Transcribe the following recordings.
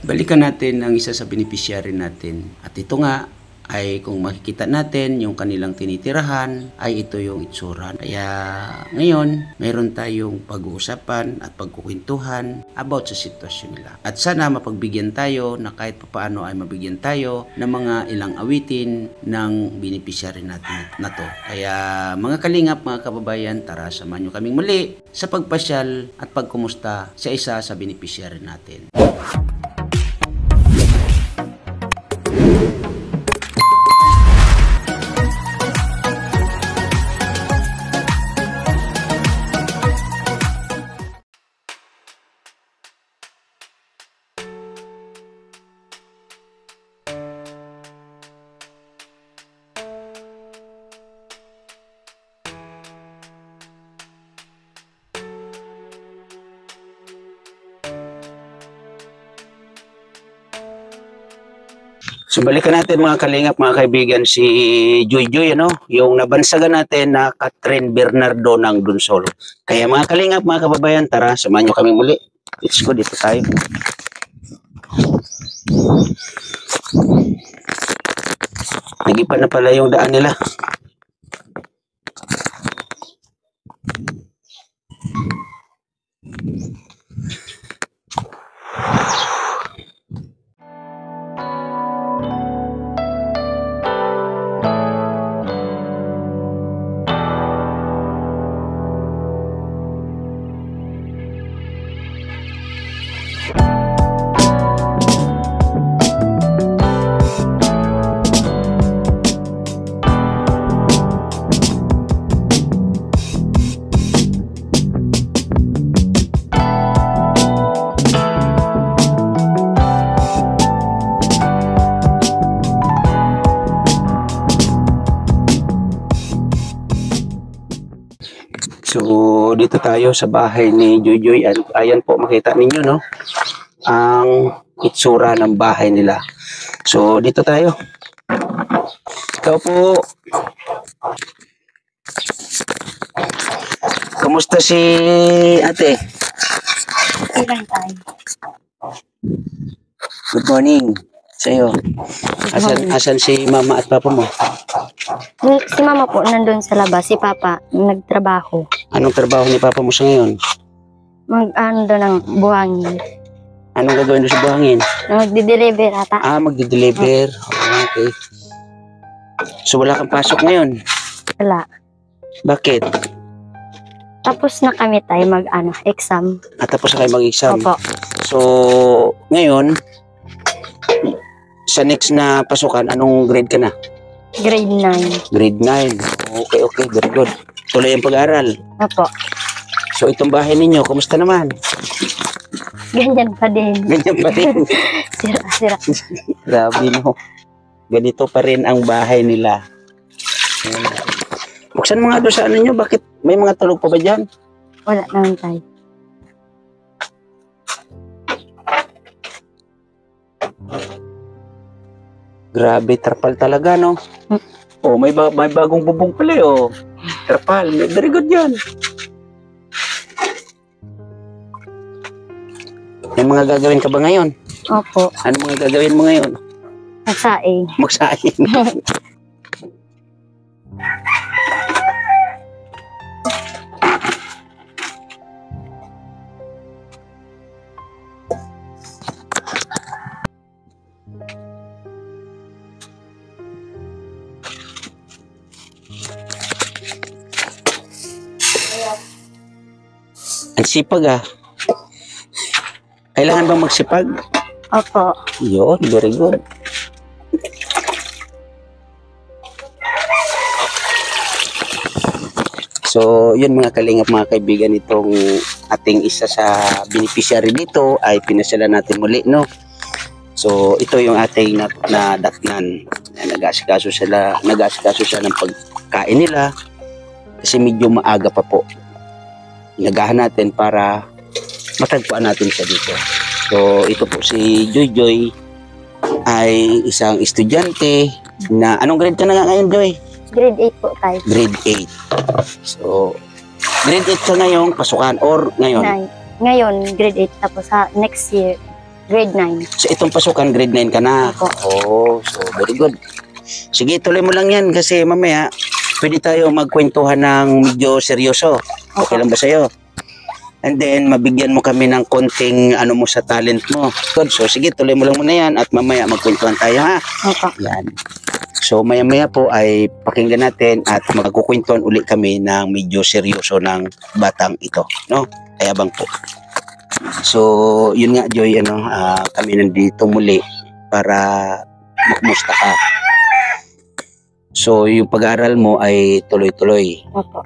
Balikan natin ang isa sa beneficiary natin. At ito nga ay kung makikita natin yung kanilang tinitirahan ay ito yung itsura. Kaya ngayon mayroon tayong pag-uusapan at pagkukwentuhan about sa sitwasyon nila. At sana mapagbigyan tayo na kahit papaano ay mabigyan tayo ng mga ilang awitin ng beneficiary natin na to. Kaya mga kalingap, mga kababayan, tara samahan nyo kaming muli sa pagpasyal at pagkumusta sa isa sa beneficiary natin. So balikan natin mga kalingap, mga kaibigan, si Joy Joy, ano? Yung nabansagan natin na Catherine Bernardo ng Dunsol. Kaya mga kalingap, mga kababayan, tara, samahan nyo kami muli. Let's go, dito tayo. Nagipa na pala yung daan nila. So, dito tayo sa bahay ni Joy Joy. Ayan po, makita ninyo, no? Ang itsura ng bahay nila. So, dito tayo. Ikaw po. Kamusta si ate? Ilang tayo. Good morning sa'yo. Asan si mama at papa mo? Si mama po nandun sa labas, si papa nagtrabaho. Anong trabaho ni papa mo sa ngayon? Ano doon ng buhangin. Anong gagawin doon sa buhangin? Magdi-deliver ata. Magdi-deliver. Okay. So wala kang pasok ngayon? Wala. Bakit? Tapos na kami tayo exam. Tapos na kayo mag-exam? Opo. So, ngayon, sa next na pasukan, anong grade ka na? Grade 9. Grade 9. Okay, very good. Tuloy ang pag-aaral. Opo. So, itong bahay ninyo, kumusta naman? Ganyan pa din. Ganyan pa rin. Sira. Grabe, no? Ganito pa rin ang bahay nila. Buksan mo nga doon sa ano nyo, bakit may mga tulog pa ba dyan? Wala naman tayo. Grabe, trapal talaga, no? Oh, may bagong bubong pala, oh. Trapal, very good yan. May mga gagawin ka ba ngayon? Opo. Ano mga gagawin mo ngayon? Magsaing. Magsaing. Ang sipag, ah. Kailangan bang magsipag? Opo. Yun, very good. So, yun mga kalingap, mga kaibigan, itong ating isa sa beneficiary dito ay pinasala natin muli, no? So, ito yung ating nadatnan. Nag-asikaso siya ng pagkain nila kasi medyo maaga pa po. Nagahan natin para matagpuan natin siya dito. So, ito po si Joy Joy ay isang estudyante na, anong grade ka na nga ngayon, Joy? Grade 8 po tayo. Grade 8. So, grade 8 ka ngayong pasukan or ngayon? Ngayon, grade 8 tapos sa next year. Grade 9. So itong pasukan, grade 9 ka na. Oh, so very good. Sige, tuloy mo lang yan kasi mamaya pwede tayo magkwentuhan ng medyo seryoso. Okay lang ba sa'yo? And then, mabigyan mo kami ng konting ano mo sa talent mo. Good. So sige, tuloy mo lang muna yan at mamaya magkwentuhan tayo, ha? Opo. Yan. So maya-maya po ay pakinggan natin at magkukwentuhan uli kami ng medyo seryoso ng batang ito, no? Kaya bang po. So, yun nga Joy, kami nandito muli para makumusta ka. So, yung pag-aaral mo ay tuloy-tuloy. Opo.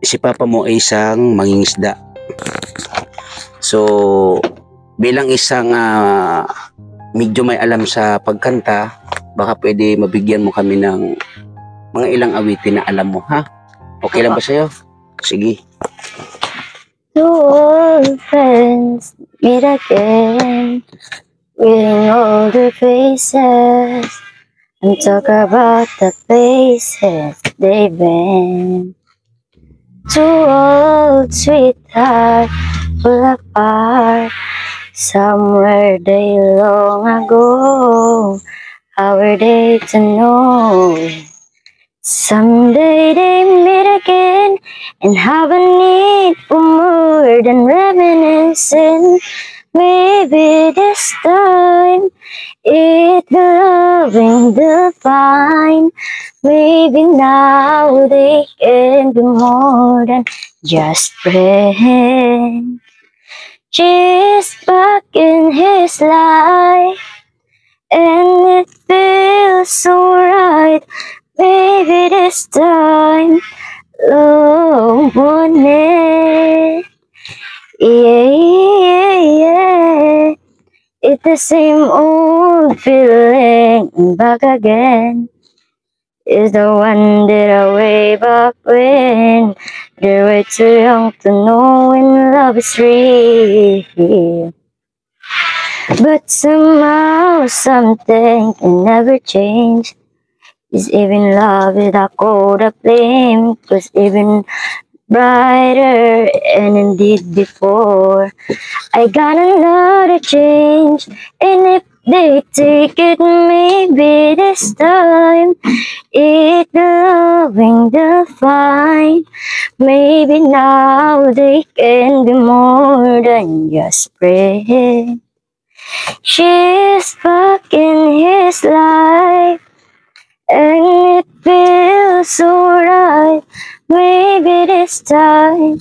Si Papa mo ay isang mangingisda. So, bilang isang medyo may alam sa pagkanta, baka pwede mabigyan mo kami ng mga ilang awitin na alam mo, ha? Okay lang ba sa'yo? Sige. Two old friends meet again, with older faces, and talk about the places they've been. Two old sweethearts pull apart, somewhere they long ago. How were they to know? Someday they meet again and have a need for more than reminiscing. Maybe this time it will loving divine. Maybe now they can be more than just friends. She's back in his life and it feels so right. Maybe this time, love won it. Yeah, yeah, yeah. It's the same old feeling back again. It's the one that I way back when they were too young to know when love is real. But somehow something can never change. Is even love without cold a flame, was even brighter and indeed before. I got another change, and if they take it, maybe this time it loving the fine. Maybe now they can be more than just friends. She's back in his life and it feels so right. Maybe this time,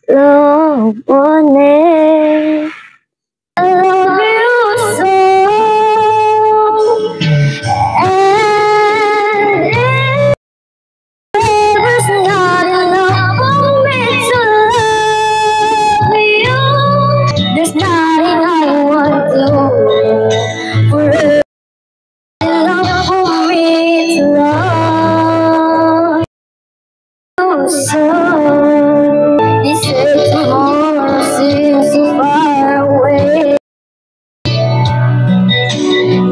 love won it. I love you so, and it was not enough for me to love you. There's nothing I want to forever. Enough for me to love you so. They say tomorrow seems so far away,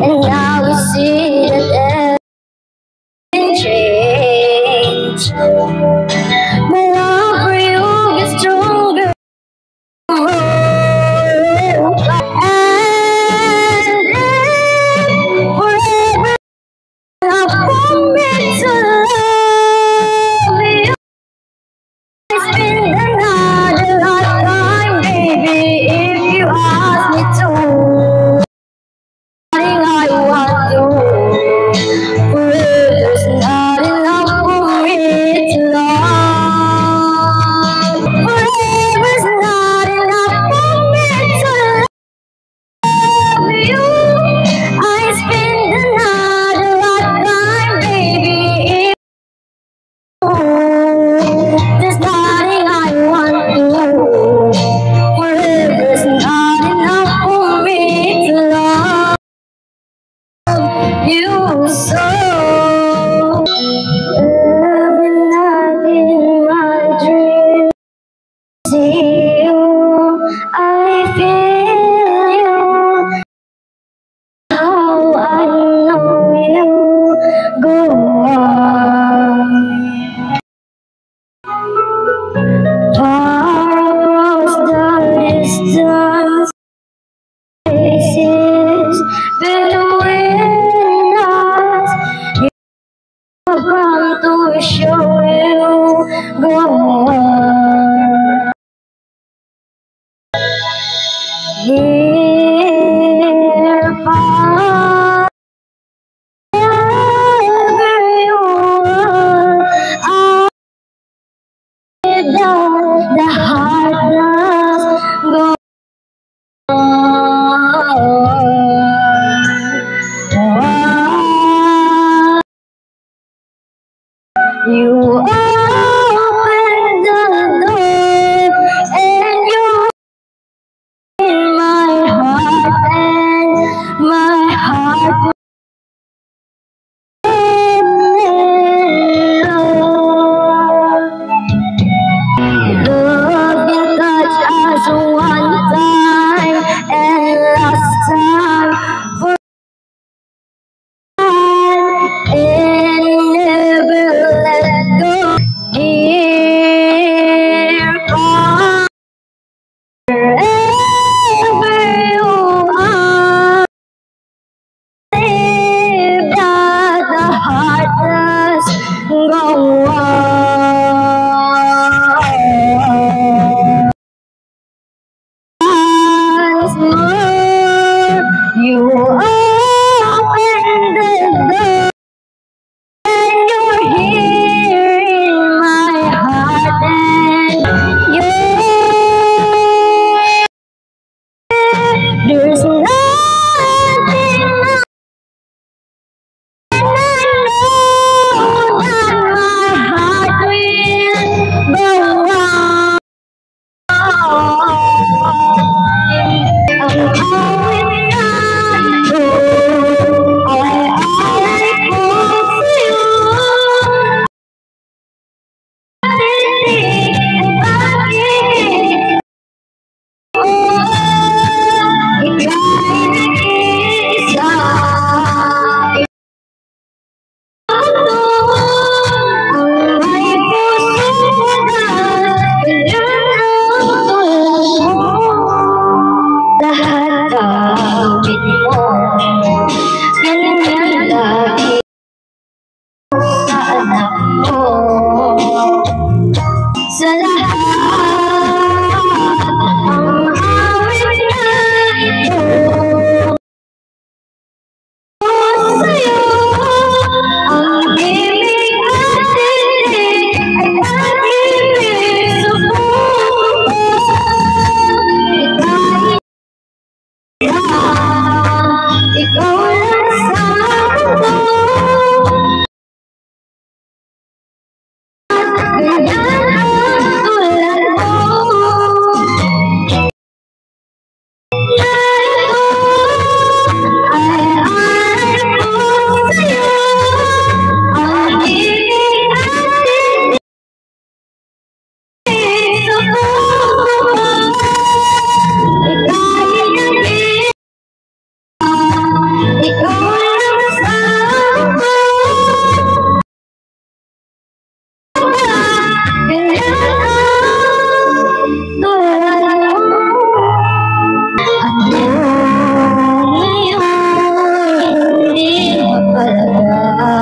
and now we see that everything changed. My love for you gets stronger. You open the door and you're in my heart, and my heart love you touch us one time and last time for and never let go. Dear God, wherever you are, live that the heart does go on. Once more, you open the door. And you're here in my heart, and there's nothing I know that my heart will go on. I'm going to I hope for you. Lahat gawin mo, ganyan lagi sa anak mo. Sa lahat ang awit na ito, sa'yo ang ibig at tinig ay pag-ibig sa puso. Ikaw lang sa mundo, ganyan ang tulad mo. Na ito ay ko sa'yo, ang ibig at tinig sa puso mo. Ikaw lang sa mundo, ganyan ang tulad mo. Ano ngayon hindi mapalagay,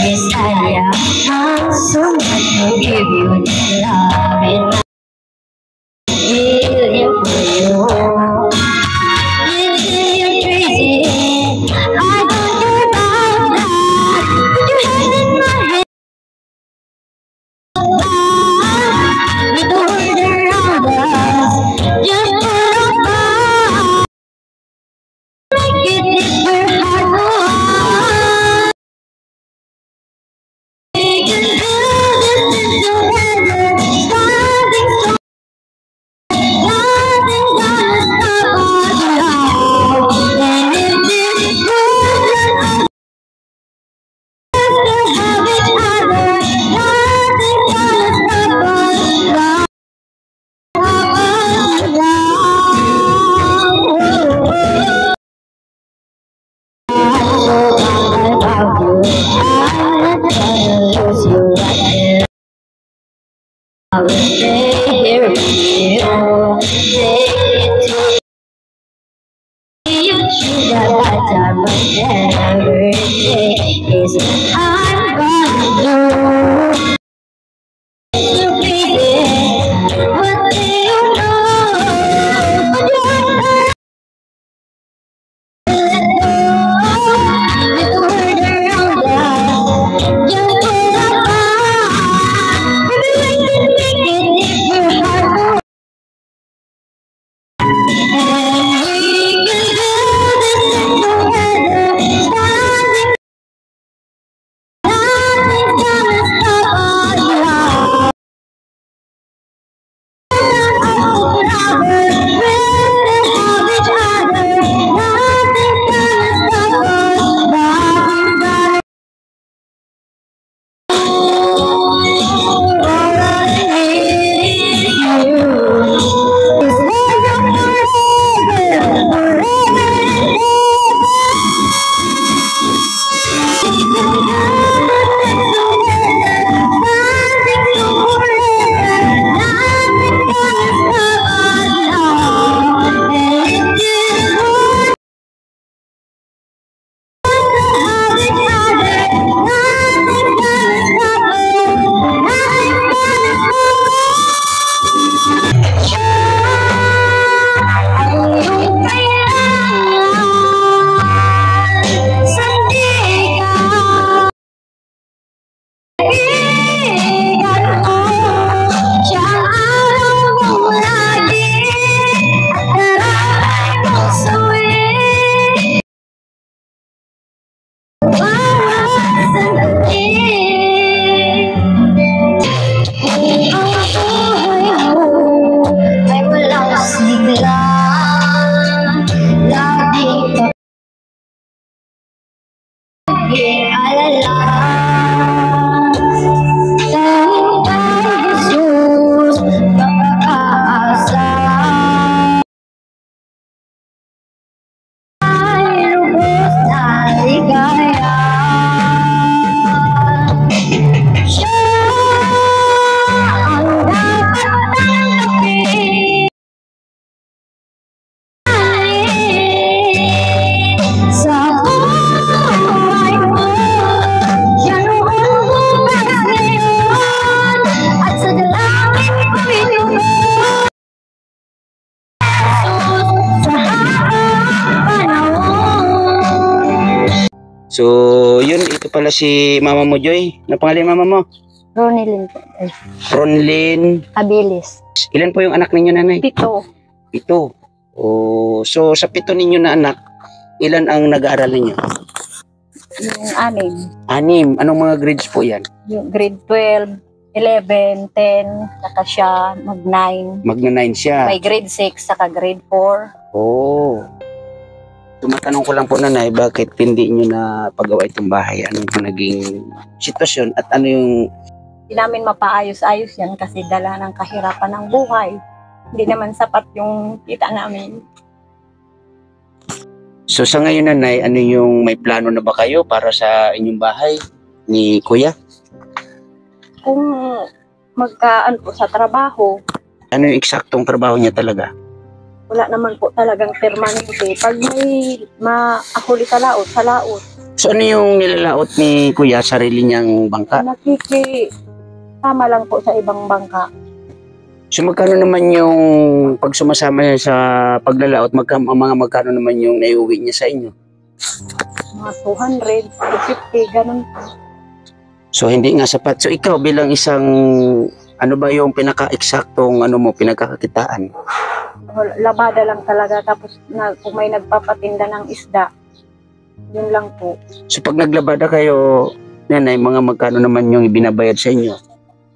Bisaya, how so much will give you love and feeling for you. It's your crazy I will stay here with you. Take it to you, true that I will never say is what I'm gonna do. So baby, what do you know? But you're So, yun, ito pala si Mama mo, Joy. Ano pangalan Mama mo? Ronilyn po. Ronlyn. Abilis. Ilan po yung anak ninyo, nanay? 7. 7. Oh, so sa 7 ninyo na anak, ilan ang nag-aaral ninyo? Yung 6. 6. Anong mga grades po yan? Yung grade 12, 11, 10, saka siya mag-9. Magna-9 siya. May grade 6, saka grade 4. Oh. Tumatanong ko lang po, nanay, bakit hindi nyo na pagawa itong bahay? Anong naging sitwasyon at ano yung... Hindi namin mapaayos-ayos yan kasi dala ng kahirapan ng buhay. Hindi naman sapat yung kita namin. So sa ngayon, nanay, ano yung may plano na ba kayo para sa inyong bahay ni Kuya? Kung magkaan po sa trabaho, Ano yung eksaktong trabaho niya talaga? wala naman po talagang permanente. Pag may maahuli sa laot, sa laot. So ano yung nilalaot ni Kuya, sarili niyang bangka? Nakikisama lang po sa ibang bangka. So magkano naman yung pag sumasama niya sa paglalaot, magkano naman yung naiuwi niya sa inyo? Mga 200, 250, ganun po. So hindi nga sapat. So ikaw bilang isang, ano ba yung pinaka-eksaktong pinagkakakitaan? Labada lang talaga. Tapos kung may nagpapatinda ng isda, yun lang po. So pag naglabada kayo, nanay, mga magkano naman yung ibinabayad sa inyo?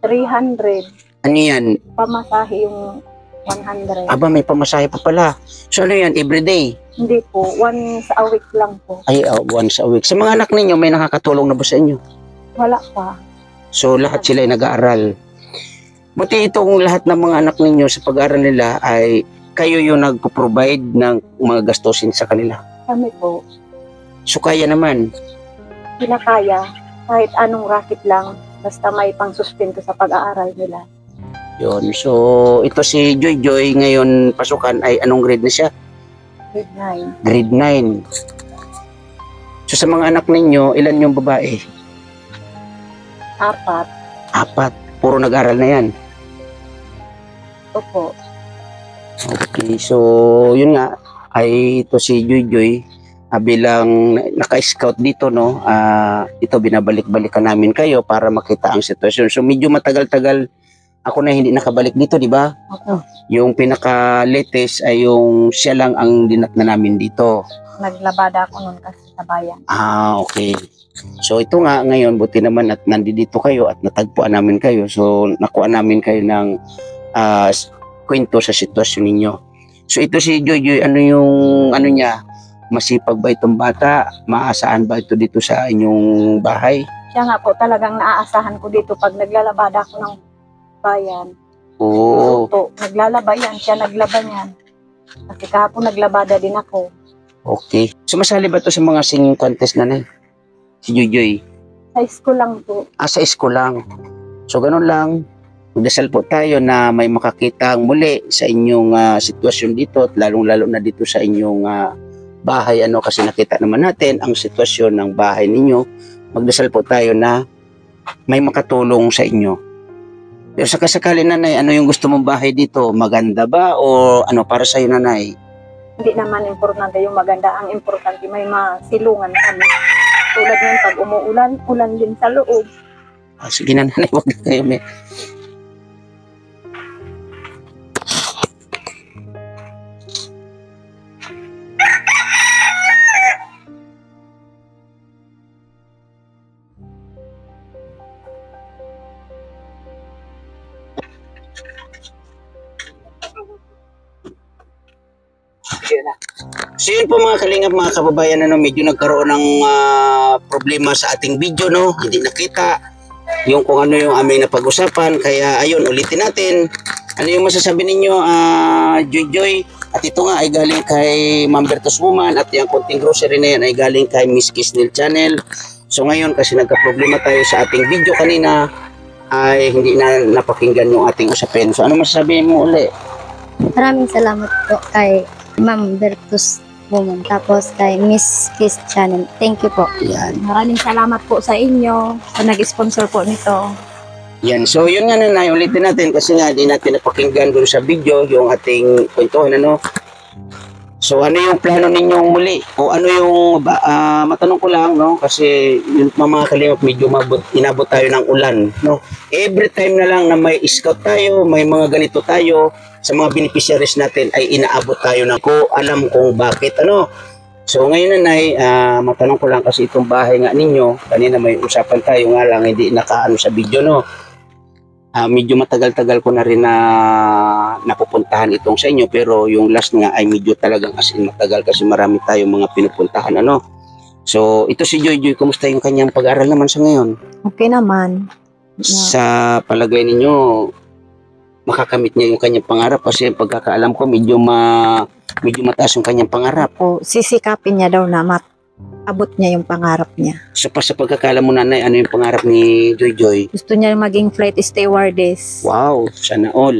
300. Ano yan? Pamasahe yung 100. Aba, may pamasahe pa pala. So ano yan, everyday? Hindi po, once a week lang po. Ay, once a week. Sa mga anak ninyo, may nakakatulong na ba sa inyo? Wala pa. So lahat sila ay nag-aaral. Buti itong lahat ng mga anak ninyo sa pag-aaral nila ay kayo yung nagpo-provide ng mga gastusin sa kanila. Kami po, So kaya naman. pinakaya kahit anong racket lang, basta may pang-sustento sa pag-aaral nila. Yun. So, ito si Joy Joy ngayon pasukan ay anong grade na siya? Grade 9. Grade 9. So, sa mga anak ninyo, ilan yung babae? 4. 4. Puro nag-aral na yan. Opo. Okay. So, yun nga, ay ito si Joy Joy bilang naka-scout dito, no? Ito, binabalik-balikan namin kayo para makita ang sitwasyon. So, medyo matagal-tagal ako na hindi nakabalik dito, di ba? Opo. Yung pinaka-latest ay yung siya lang ang dinat na namin dito. Naglabada ako nun kasi sa bayan. Okay. So, ito nga, ngayon, buti naman at nandito kayo at natagpuan namin kayo. So, nakuha namin kayo ng kwento sa sitwasyon ninyo. So, ito si Joy Joy, ano yung, ano niya, masipag ba itong bata? Maasaan ba ito dito sa inyong bahay? Siya nga po talagang naaasahan ko dito pag naglalabada ako ng bayan. Oo. Opo, naglalaba yan. Siya naglaba niyan. Kasi kahapon naglabada din ako. Okay. Sumasali ba ito sa mga singing contest na si Joy Joy? Sa school lang po. Sa school lang. So, ganun lang. Magdasal po tayo na may makakita muli sa inyong sitwasyon dito at lalong-lalo na dito sa inyong bahay. Kasi nakita naman natin ang sitwasyon ng bahay ninyo. Magdasal po tayo na may makatulong sa inyo. Pero sa kasakali, nanay, ano yung gusto mong bahay dito? Maganda ba o ano para sa'yo, nanay? Hindi naman importante yung maganda. Ang importante may masilungan kami. Tulad ngayon pag umuulan, ulan din sa loob. Sige na, nanay, wag na kayo. So yun po mga kalingap, mga kababayan, medyo nagkaroon ng problema sa ating video, no? Hindi nakita yung kung ano yung aming napag-usapan. Kaya ayun, ulitin natin. Ano yung masasabi ninyo, Joy Joy? At ito nga ay galing kay Ma'am Bertos Woman at yung konting grocery na yan ay galing kay Miss Kisnil Channel. So ngayon kasi nagka-problema tayo sa ating video kanina ay hindi na napakinggan yung ating usapin. So ano masasabi mo uli? Maraming salamat po kay Ma'am Bertus Woman, tapos kay Miss Kiss Channel. Thank you po. Yan. Maraming salamat po sa inyo sa nag-sponsor po nito. Yan. So yun nga, nanay, ulitin natin kasi nga di natin napakinggan dun sa video yung ating kwentuhan, So ano yung plano ninyong muli? O ano yung matanong ko lang, no? Kasi yung mga kalingap medyo inabot tayo ng ulan, no? Every time na lang na may scout tayo, may mga ganito tayo, sa mga beneficiaries natin ay inaabot tayo ng ko alam kung bakit, So ngayon, nanay, matanong ko lang kasi itong bahay nga ninyo, kanina may usapan tayo nga lang hindi nakaano sa video, no? Medyo matagal-tagal ko na rin na napupuntahan itong sa inyo, pero yung last nga ay medyo talagang as in matagal kasi marami tayong mga pinupuntahan, So ito si Joy Joy, kumusta yung kanyang pag-aaral naman sa ngayon? Okay naman. Sa palagay ninyo, makakamit niya yung kanyang pangarap kasi pagkakaalam ko medyo mataas yung kanyang pangarap. O, sisikapin niya daw na abot niya yung pangarap niya. So pa sa pagkakaalam mo, nanay, ano yung pangarap ni Joy Joy? Gusto niya maging flight stewardess. Wow, sana all.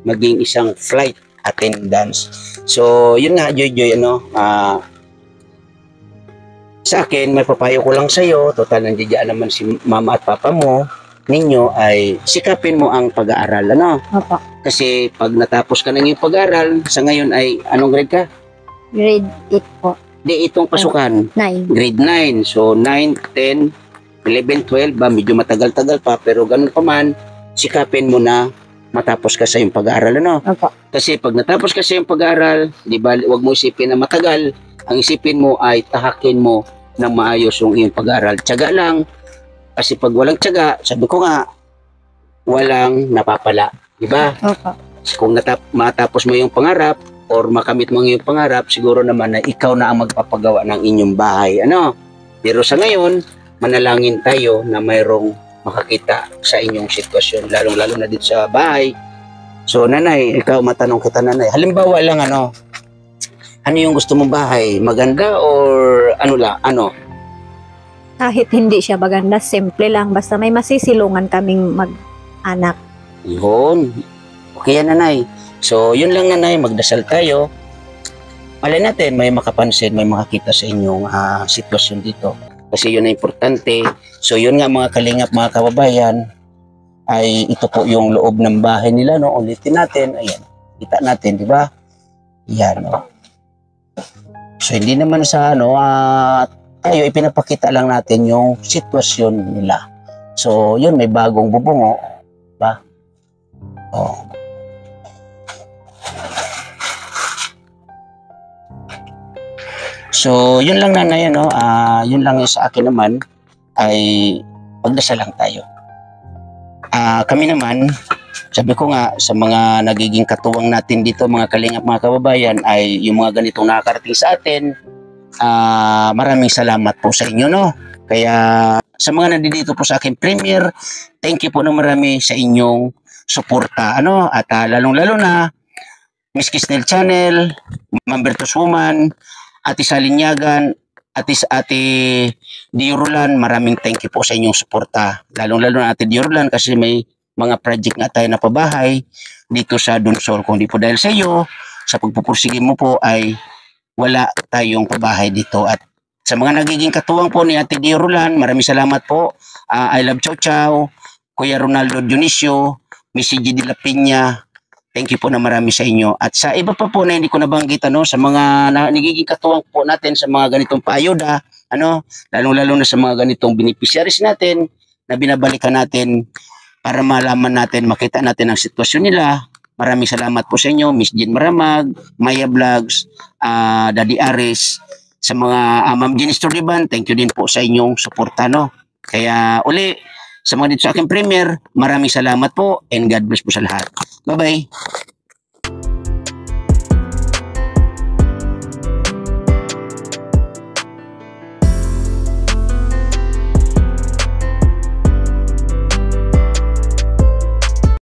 Maging isang flight attendants. So, yun nga, Joy Joy, sa akin, may papayo ko lang sa'yo. Total, nandiyan naman si mama at papa mo. Ninyo ay sikapin mo ang pag-aaral, Opo. Kasi pag natapos ka ng iyong pag-aaral, sa ngayon ay, anong grade ka? Grade 8 po. Di, itong pasukan. 9. Grade 9. So, 9, 10, 11, 12, medyo matagal-tagal pa. Pero ganun pa man, sikapin mo na matapos ka sa iyong pag-aaral, Opo. Kasi pag natapos ka sa iyong pag-aaral, di ba, huwag mo isipin na matagal. Ang isipin mo ay tahakin mo ng maayos yung iyong pag-aaral. Tiyaga lang. Kasi pag walang tiyaga, sabi ko nga, walang napapala. Di ba? Opo. Kung matapos mo yung pangarap, or makamit mo yung pangarap, siguro naman na ikaw na ang magpapagawa ng inyong bahay. Pero sa ngayon, manalangin tayo na mayroong makakita sa inyong sitwasyon, lalong-lalo na dito sa bahay. So, nanay, ikaw matanong kita, nanay. Halimbawa lang, ano yung gusto mong bahay? Maganda or ano? Kahit hindi siya maganda, simple lang. Basta may masisilungan kaming mag-anak. Yun. Okay yan, nanay. So, yun lang, nanay. Magdasal tayo. Malay natin, may makapansin, may makakita sa inyong sitwasyon dito. Kasi yun na importante. So, yun nga mga kalingap, mga kababayan, ay ito po yung loob ng bahay nila, no? Ulitin natin. Ayan. Kita natin, di ba? Yan, no? So, hindi naman sa, tayo, ipinapakita lang natin yung sitwasyon nila. So, yun, may bagong bubong, ba? Oh. So, yun lang, nanay, yun lang sa akin naman, ay pagdasal lang tayo. Kami naman, sabi ko nga, sa mga nagiging katuwang natin dito, mga kalingap, mga kababayan, ay yung mga ganitong nakakarating sa atin, maraming salamat po sa inyo, no? Kaya sa mga nandito po sa akin premier, thank you po na marami sa inyong suporta, at lalong-lalo na Miss Kisnel Channel, Ma'am Bertos Woman, Ate Salinyagan, Ate Diorulan, maraming thank you po sa inyong suporta. Lalong-lalo na Ate Diorulan kasi may mga project nga tayo na pabahay dito sa Donsol. Kung di po dahil sa iyo, sa pagpupursige mo po ay wala tayong pabahay dito. At sa mga nagiging katuwang po ni Ate Diorulan, maraming salamat po. I love Chow Chow, Kuya Ronaldo Dionisio, Miss G. De La Piña, thank you po na marami sa inyo. At sa iba pa po na hindi ko nabanggit, sa mga nagiging katuwang po natin sa mga ganitong paayuda, lalong-lalo na sa mga ganitong beneficiaries natin na binabalikan natin para malaman natin, makita natin ang sitwasyon nila. Maraming salamat po sa inyo, Miss Jean Maramag, Maya Vlogs, Daddy Aris, sa mga Ma'am Jean Sturdiban, thank you din po sa inyong suporta, Kaya uli, sa mga dito sa aking premier, maraming salamat po and God bless po sa lahat. Bye-bye.